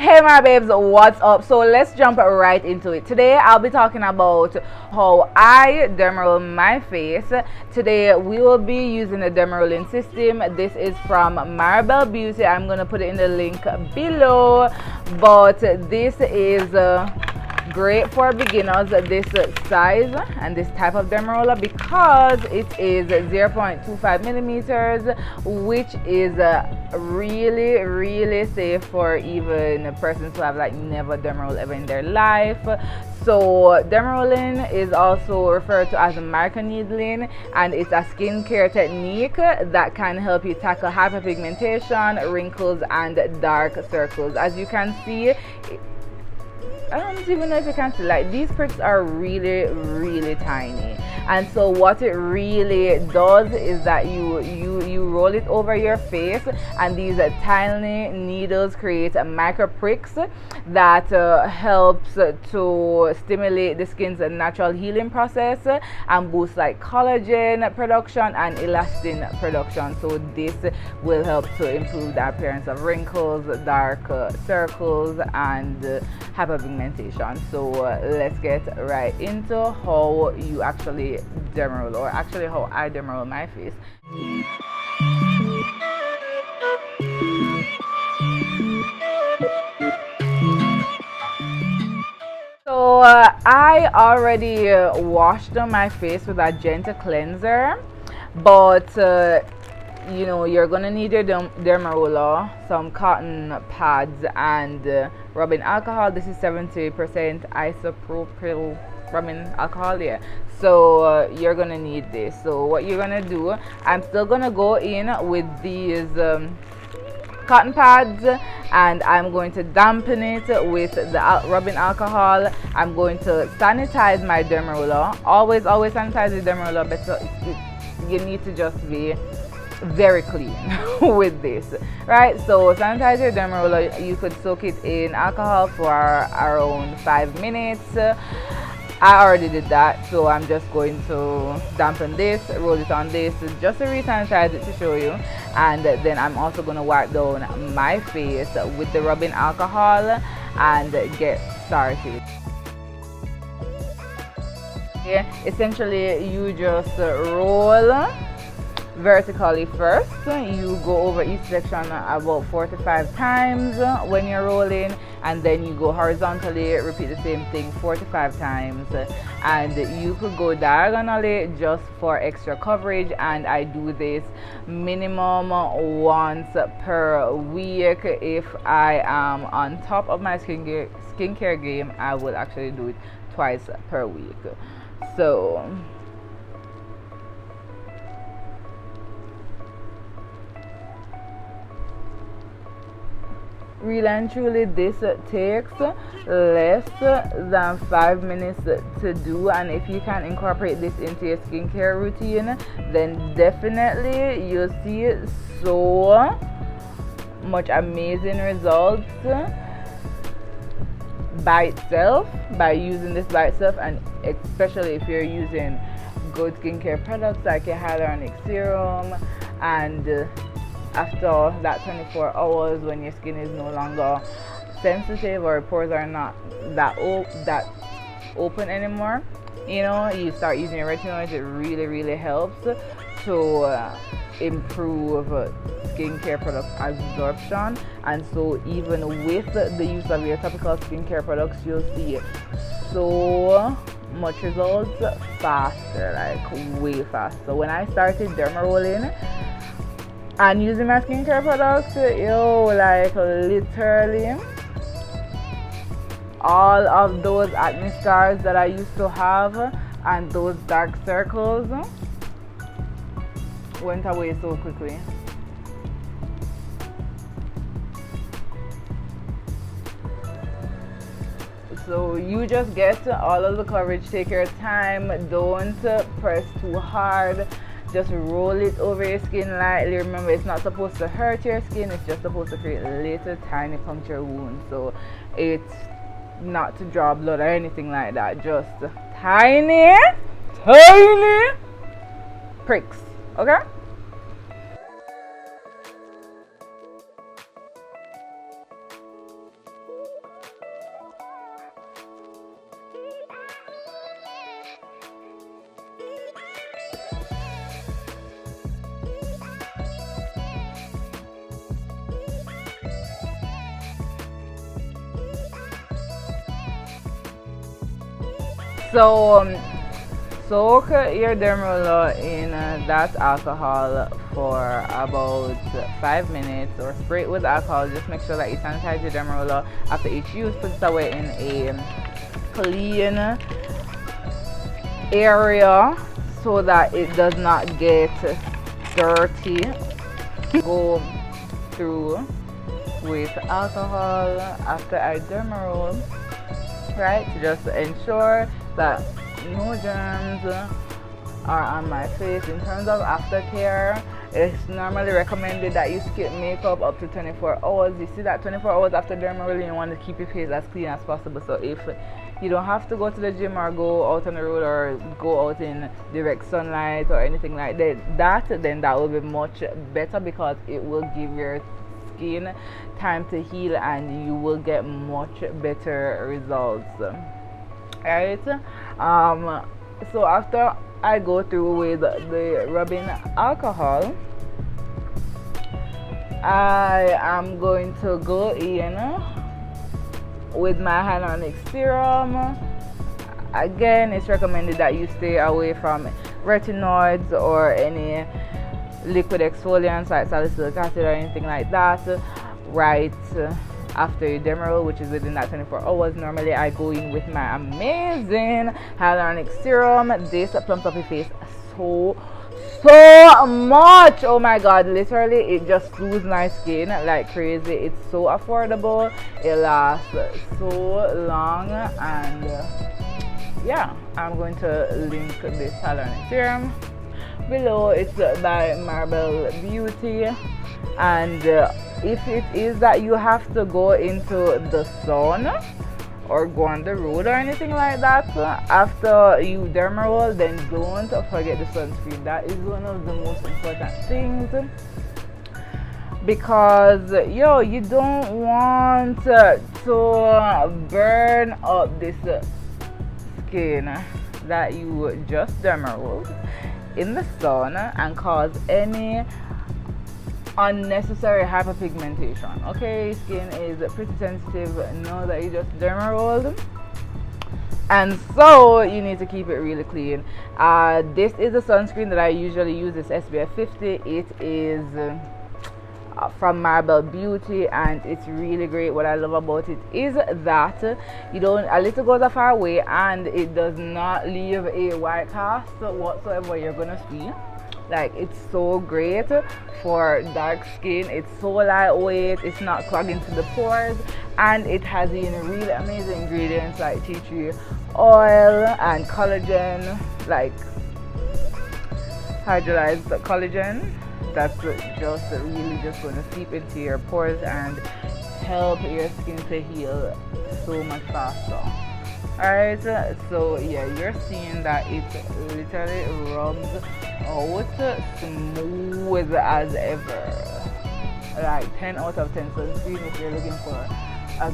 Hey my babes, what's up? So let's jump right into it. Today I'll be talking about how I dermaroll my face. Today we will be using the dermarolling system. This is from Marabelle Beauty. I'm gonna put it in the link below, but this is great for beginners, this size and this type of dermaroller, because it is 0.25 millimeters, which is really safe for even persons who have like never dermarolled ever in their life. So dermarolling is also referred to as microneedling, and it's a skincare technique that can help you tackle hyperpigmentation, wrinkles, and dark circles. As you can see, I don't even know if you can see, like, these pricks are really tiny, and so what it really does is that you roll it over your face, and these tiny needles create micro pricks that helps to stimulate the skin's natural healing process and boost like collagen production and elastin production. So this will help to improve the appearance of wrinkles, dark circles, and hyperpigmentation. So let's get right into how you actually dermaroll, or actually how I dermaroll my face. So I already washed my face with a gentle cleanser, but you know, you're gonna need your dermaroller, some cotton pads, and rubbing alcohol. This is 70% isopropyl rubbing alcohol, yeah. So you're gonna need this. So what you're gonna do, I'm still gonna go in with these cotton pads, and I'm going to dampen it with the rubbing alcohol. I'm going to sanitize my dermaroller. Always sanitize the dermaroller, but you need to just be very clean with this, right? So sanitize your dermaroller. You could soak it in alcohol for around 5 minutes. I already did that, so I'm just going to dampen this, roll it on this, just to re-sanitize it to show you. And then I'm also going to wipe down my face with the rubbing alcohol and get started. Yeah, essentially you just roll vertically first. You go over each section about 45 times when you're rolling, and then you go horizontally, repeat the same thing 45 times, and you could go diagonally just for extra coverage. And I do this minimum once per week. If I am on top of my skincare game, I will actually do it twice per week. So really and truly, this takes less than 5 minutes to do, and if you can incorporate this into your skincare routine, then definitely you'll see so much amazing results by itself, by using this by itself, and especially if you're using good skincare products like your hyaluronic serum. And after that 24 hours, when your skin is no longer sensitive or pores are not that open anymore, you know, you start using your retinoids. It really helps to improve skincare product absorption. And so even with the use of your topical skincare products, you'll see so much results faster, like way faster. So when I started dermarolling and using my skincare products, like literally all of those acne scars that I used to have and those dark circles went away so quickly. So you just get all of the coverage. Take your time, don't press too hard. Just roll it over your skin lightly. Remember, it's not supposed to hurt your skin, it's just supposed to create little tiny puncture wounds. So it's not to draw blood or anything like that, just tiny pricks, okay? So soak your DermaRoller in that alcohol for about 5 minutes, or spray it with alcohol. Just make sure that you sanitize your DermaRoller after each use. Put it away in a clean area so that it does not get dirty. Go through with alcohol after I DermaRoll, right? Just to ensure that no germs are on my face. In terms of aftercare, it's normally recommended that you skip makeup up to 24 hours. You see that 24 hours after DermaRolling, you want to keep your face as clean as possible. So if you don't have to go to the gym or go out on the road or go out in direct sunlight or anything like that, then that will be much better, because it will give your skin time to heal and you will get much better results. Right? So after I go through with the rubbing alcohol, I am going to go in with my hyaluronic serum. Again, it's recommended that you stay away from retinoids or any liquid exfoliants like salicylic acid or anything like that right after your DermaRoll, which is within that 24 hours. Normally I go in with my amazing hyaluronic serum. This plumps up your face so much. Oh my god, literally it just soothes my skin like crazy. It's so affordable, it lasts so long, and yeah, I'm going to link this hyaluronic serum below. It's by Marabelle Beauty, and if it is that you have to go into the sun or go on the road or anything like that after you DermaRoll, then don't forget the sunscreen. That is one of the most important things, because you don't want to burn up this skin that you just DermaRolled in the sun and cause any unnecessary hyperpigmentation. Okay, skin is pretty sensitive. Know that you just DermaRolled, and so you need to keep it really clean. This is a sunscreen that I usually use. It's SPF 50. It is from Marabelle Beauty, and it's really great. What I love about it is that a little goes a far way, and it does not leave a white cast whatsoever you're gonna see. Like, it's so great for dark skin. It's so lightweight, it's not clogging to the pores, and it has really amazing ingredients like tea tree oil and collagen, like hydrolyzed collagen. That's just really just going to seep into your pores and help your skin to heal so much faster. Alright, so yeah, you're seeing that it literally rubs out smooth as ever. Like 10 out of 10 sunscreen if you're looking for a